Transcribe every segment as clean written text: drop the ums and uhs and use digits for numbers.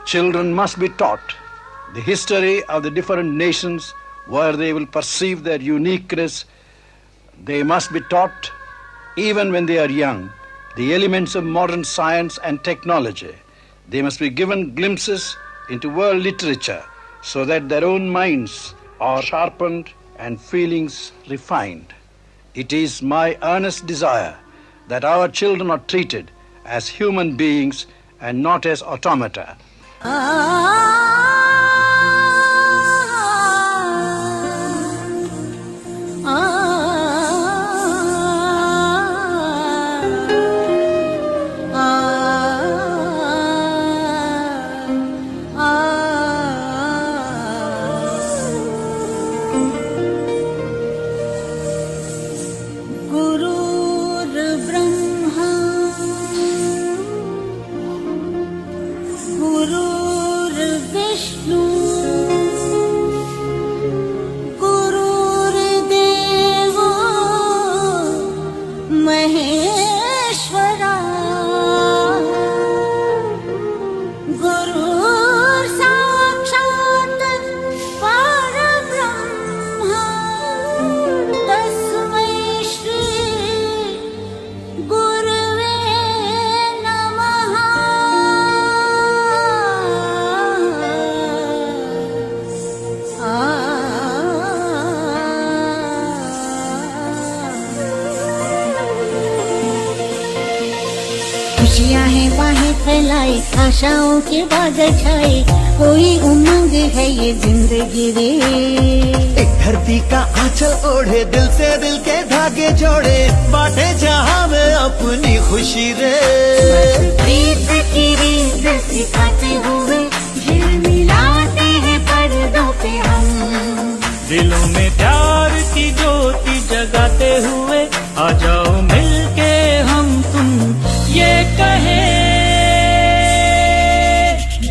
Children must be taught the history of the different nations where they will perceive their uniqueness. They must be taught, even when they are young, the elements of modern science and technology. They must be given glimpses into world literature so that their own minds are sharpened and feelings refined. It is my earnest desire that our children are treated as human beings and not as automata. खुशियाँ हैं बाहें फैलाई, आशाओं के बादल छाए, कोई उमंग है ये जिंदगी रे। एक धरती का आंचल ओढ़े, दिल से दिल के धागे जोड़े, बांटे जहां में अपनी खुशी रे। रीत की रीत सिखाते हुए झिलमिलाते हैं पर्दों पे हम, दिलों में प्यार की ज्योति जगाते हुए आ जाओ मिलके हम तुम ये कहे।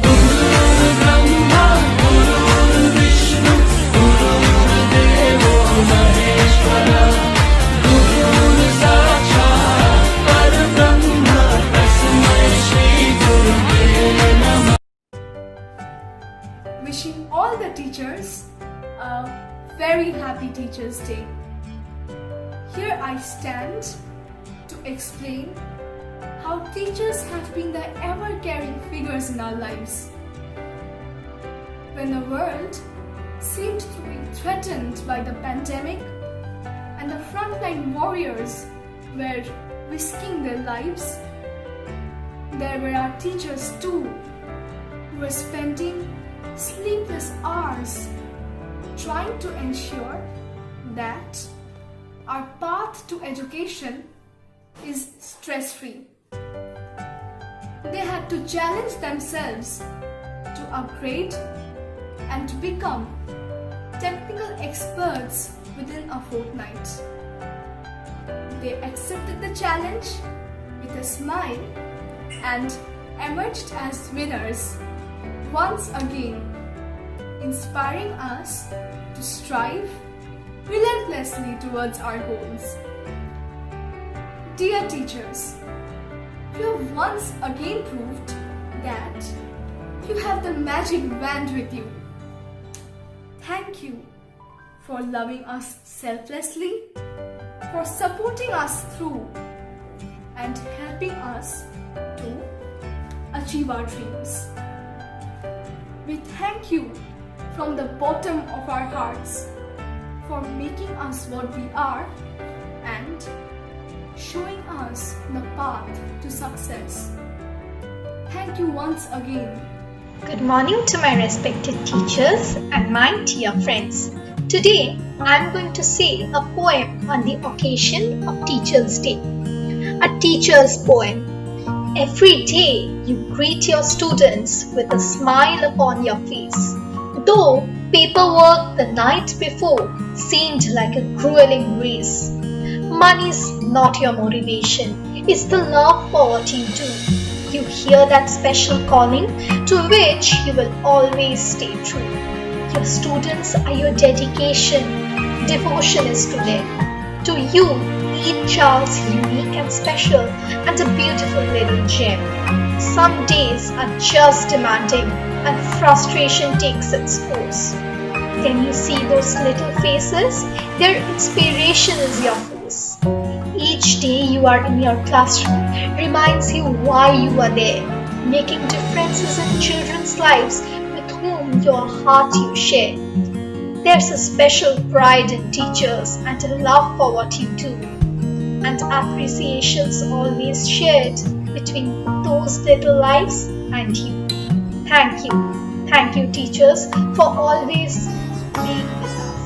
गुरु ब्रह्मा गुरु विष्णु गुरुर्देवो महेश्वरा, गुरु साक्षात् परब्रह्म तस्मै श्री गुरुवे नमः। Wishing all the teachers a very happy Teachers' Day. Here I stand to explain how teachers have been the ever-caring figures in our lives. When the world seemed to be threatened by the pandemic and the frontline warriors were risking their lives, there were our teachers too, who were spending sleepless hours trying to ensure that our path to education is stress-free. They had to challenge themselves to upgrade and to become technical experts within a fortnight. They accepted the challenge with a smile and emerged as winners once again, inspiring us to strive relentlessly towards our goals. Dear teachers, you have once again proved that you have the magic wand with you. Thank you for loving us selflessly, for supporting us through, and helping us to achieve our dreams. We thank you from the bottom of our hearts for making us what we are and showing us the path to success. Thank you once again. Good morning to my respected teachers and my dear friends. Today I am going to say a poem on the occasion of Teachers' Day. A teacher's poem. Every day you greet your students with a smile upon your face. Though paperwork the night before seemed like a grueling race. Money's not your motivation, it's the love for what you do. You hear that special calling to which you will always stay true. Your students are your dedication, devotion is to them. To you, each child's unique and special and a beautiful little gem. Some days are just demanding and frustration takes its course. Can you see those little faces? Their inspiration is your force. Each day you are in your classroom reminds you why you are there, making differences in children's lives with whom your heart you share. There's a special pride in teachers and a love for what you do, and appreciations always shared between those little lives and you. Thank you teachers for always being with us.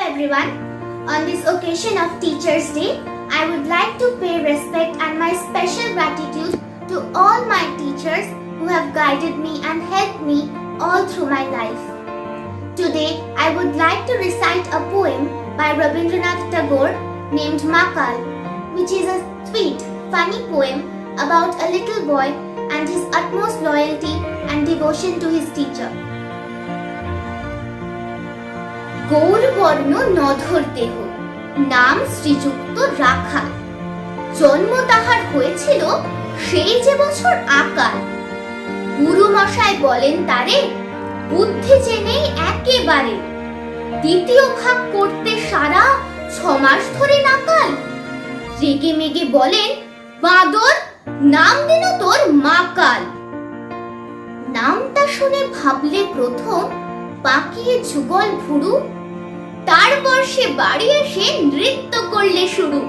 everyone. On this occasion of Teachers' Day, I would like to pay respect and my special gratitude to all my teachers who have guided me and helped me all through my life. Today, I would like to recite a poem by Rabindranath Tagore named Makal, which is a sweet, funny poem about a little boy and his utmost loyalty and devotion to his teacher. গৌরবর্ণ নধর দেহ, নাম শ্রীযুক্ত রাখাল। জন্ম তাহার হয়েছিল সেই যে বছর আকাল। গুরু মশাই বলেন তারে, বুদ্ধি যে নেই একেবারে। দ্বিতীয় ভাগ করতে সারা 6 মাস ধরে নাকাল। রেগে মেগে বলেন, বাঁদর, নাম দিল তোর মাকাল। নামটা শুনে ভাবলে প্রথম পাকিয়ে যুগল ভুরু, তারপর সে বাড়ি এসে নৃত্য করলে শুরু।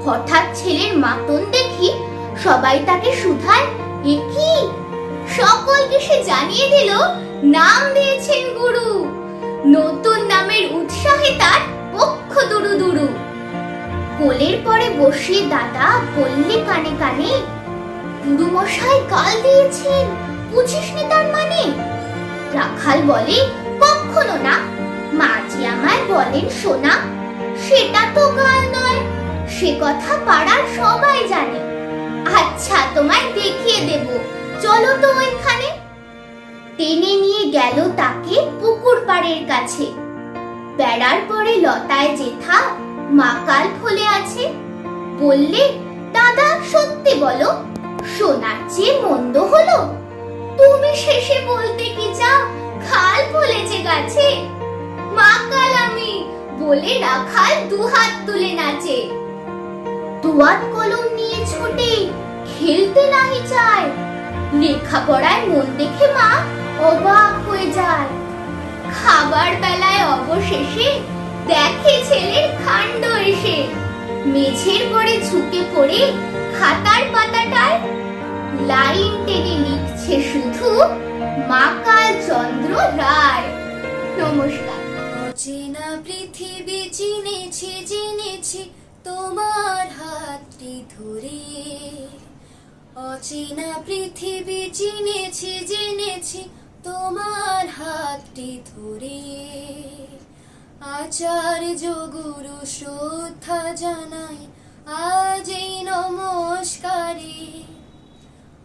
হঠাৎ ছেলের মাতন দেখি সবাই তাকে শুধায়, এ কি? সকলকে সে জানিয়ে দিল, নাম দিয়েছেন গুরু। নতুন নামের উৎসাহে তার পক্ষ দুরু দুরু। কোলের পরে বসিয়ে দাদা বললে কানে কানে, গুরু মশাই গাল দিয়েছেন, বুঝিসনি তার মানে? রাখাল বলে, কখনো না, মাঝি আমায় বলেন শোনা, সেটা তো গাল নয়, সে কথা পাড়ার সবাই জানে। আচ্ছা তোমায় দেখিয়ে দেব, চলো তো ওইখানে। টেনে নিয়ে গেল তাকে পুকুর পাড়ের কাছে। বেড়ার পরে লতায় জেঠা মাকাল ফলে আছে। বললে, দাদা সত্যি বলো, সোনার চেয়ে মন্দ হলো? তুমি শেষে বলতে কি চাও, খাল ফলেছে গাছে? মাকাল আমি, বলে রাখাল দুহাত তুলে নাচে। দুয়াত কলম নিয়ে ছোটে, খেলতে নাহি চায়। লেখাপড়ায় মন দেখে মা অবাক হয়ে যায়। খাবার বেলায় অবশেষে দেখে ছেলের কাণ্ড এসে। মেঝের পরে ঝুঁকে পড়ে খাতার পাতাটায় লাইন টেনে লিখছে শুধু মাকাল চন্দ্র রায়। নমস্কার। অচেনা পৃথিবী চিনেছি চিনেছি তোমার হাতটি ধরে। অচেনা পৃথিবী চিনেছি জেনেছি তোমার হাতটি ধরে। আচার্য গুরু শ্রদ্ধা জানাই আজ এই নমস্কারে।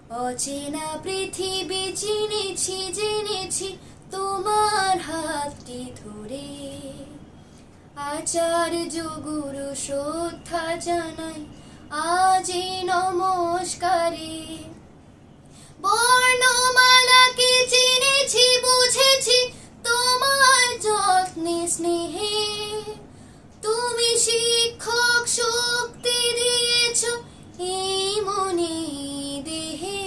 অচেনা পৃথিবী চিনেছি জেনেছি তোমার হাতটি ধরে আচার্য গুরু শ্রদ্ধা জানাই আজি নমস্কারে বর্ণমালাকে চিনেছি বুঝেছি তোমার যত্নে স্নেহে তুমি শিক্ষক শক্তি দিয়েছ এই মনে দেহে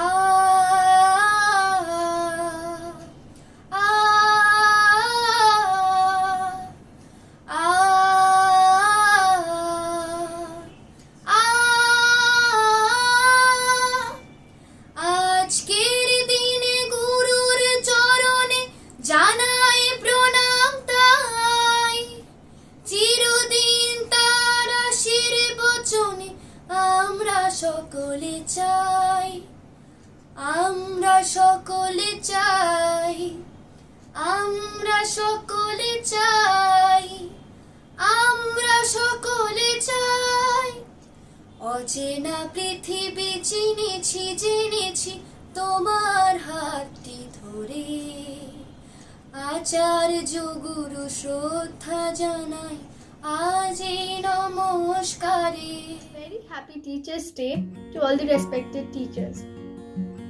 আ আ আ আজকের দিনে গুরুর চরণে জানাই প্রণাম তাই চিরদিন তার আশীর্বচনে আমরা সকলে চাই আমরা সকলে চাই আমরা সকলে চাই আমরা সকলে চাই অচেনা পৃথিবী চিনেছি জেনেছি তোমার হাতটি ধরে আচার্য গুরু শ্রদ্ধা জানাই আজি নমস্কারে Very happy Teachers' Day to all the respected teachers.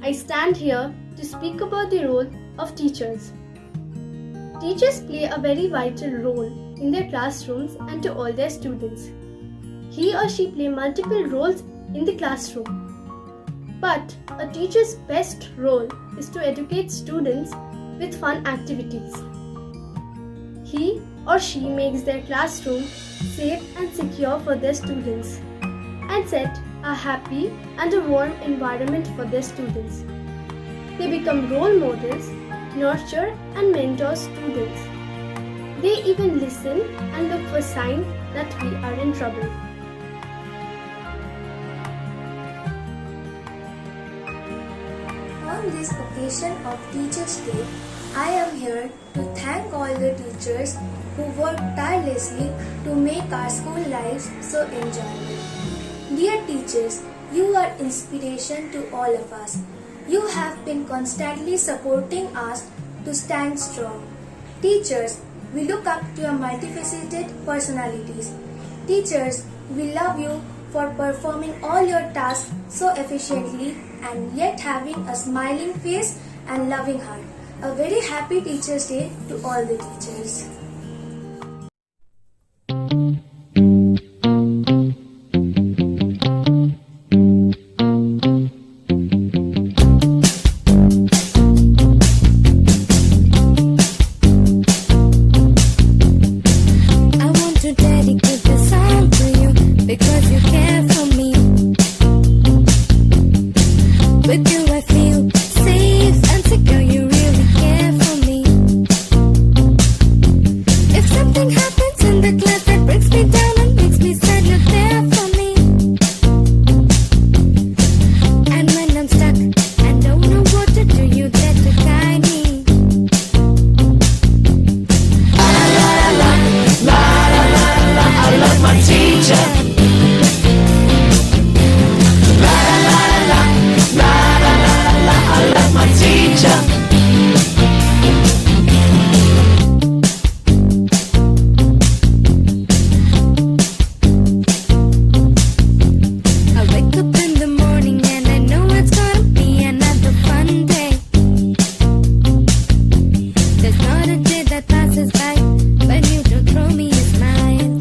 I stand here to speak about the role of teachers. Teachers play a very vital role in their classrooms and to all their students. He or she play multiple roles in the classroom. But a teacher's best role is to educate students with fun activities. He or she makes their classroom safe and secure for their students and set a happy and a warm environment for their students. They become role models, nurture and mentor students. They even listen and look for signs that we are in trouble. On this occasion of Teachers' Day, I am here to thank all the teachers who work tirelessly to make our school lives so enjoyable. Dear teachers, you are inspiration to all of us. You have been constantly supporting us to stand strong. Teachers, we look up to your multifaceted personalities. Teachers, we love you for performing all your tasks so efficiently and yet having a smiling face and loving heart. A very happy Teachers' Day to all the teachers. I want to dedicate this song to you because you care for me. With you I feel safe and secure, you really care for me. If something happens in the class that brings me down and makes me sad, you're there for me. And when I'm stuck and don't know what to do, you there to guide me. I love my teacher. I love my teacher. I wake up in the morning and I know it's gonna be another fun day. There's not a day that passes by when you don't throw me a smile.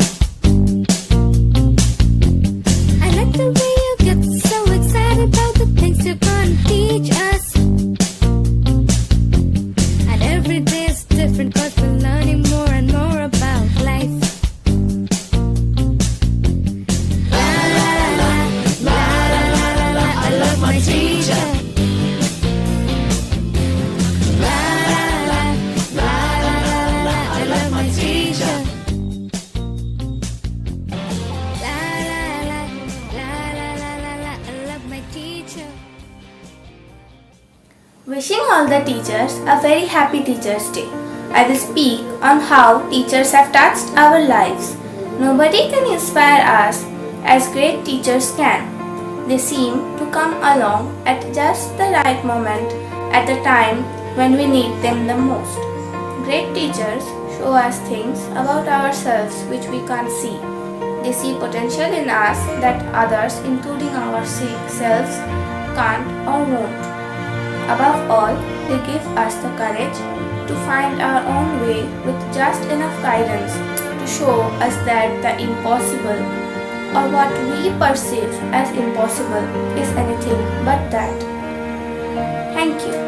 I like the way you get so excited about the things you're gonna teach us. And every day is different 'cause we're learning more and more about life. La la la la la la la la, I love my teacher. La la la la la la la, I love my teacher. La la la la la la la la, I love my teacher. Wishing all the teachers a very happy Teachers' Day. I will speak on how teachers have touched our lives. Nobody can inspire us as great teachers can. They seem to come along at just the right moment, at the time when we need them the most. Great teachers show us things about ourselves which we can't see. They see potential in us that others, including ourselves, can't or won't. Above all, they give us the courage to find our own way with just enough guidance to show us that the impossible, or what we perceive as impossible, is anything but that. Thank you.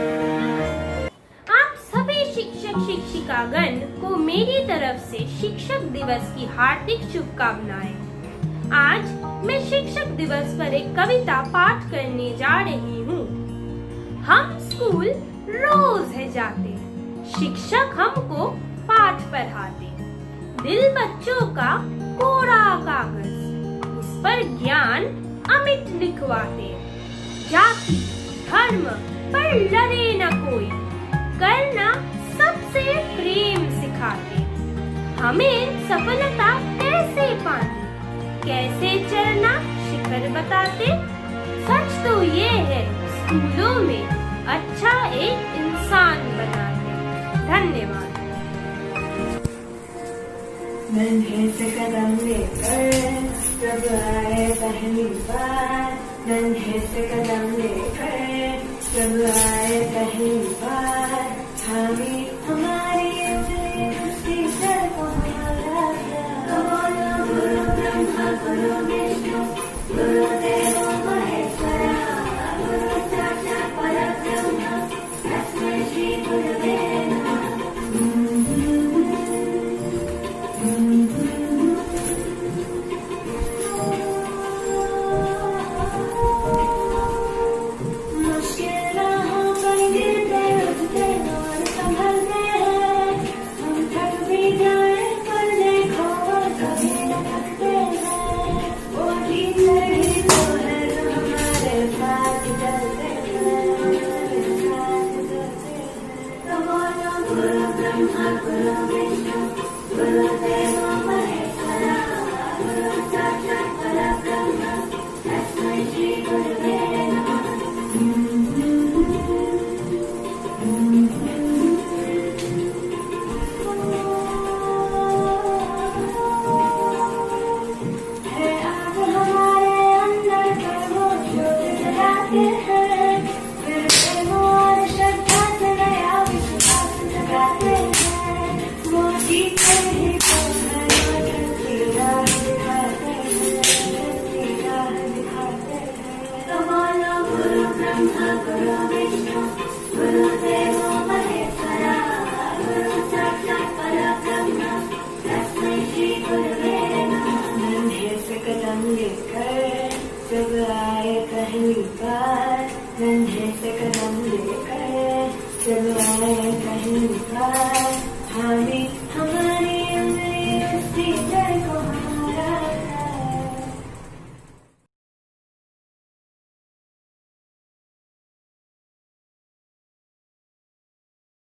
आप सभी शिक्षक शिक्षिकागण को मेरी तरफ से शिक्षक दिवस की हार्दिक शुभकामनाएं। आज मैं शिक्षक दिवस पर एक कविता पाठ करने जा रही हूँ। हम स्कूल रोज है जाते, शिक्षक हमको पाठ पढ़ाते। दिल बच्चों का कोरा कागज, उस पर ज्ञान अमिट लिखवाते। जाति धर्म पर लड़े न कोई, करना सबसे प्रेम सिखाते। हमें सफलता कैसे पानी, कैसे चलना शिखर बताते। सच तो ये है स्कूलों में अच्छा एक इंसान बनाते। धन्यवाद। नन्हे से कदम लेकर जब आए पहली बार, नन्हे से कदम लेकर जब आए पहली बार, हमारी टीचर को हमारा प्यार। गुरु ब्रह्मा गुरु विष्णु गुरुदेव महेश्वरा, गुरु साक्षात् परब्रह्म तस्मै श्री गुरवे नमः। नन्हे से कदम लेकर जब आए पहली बार, हमें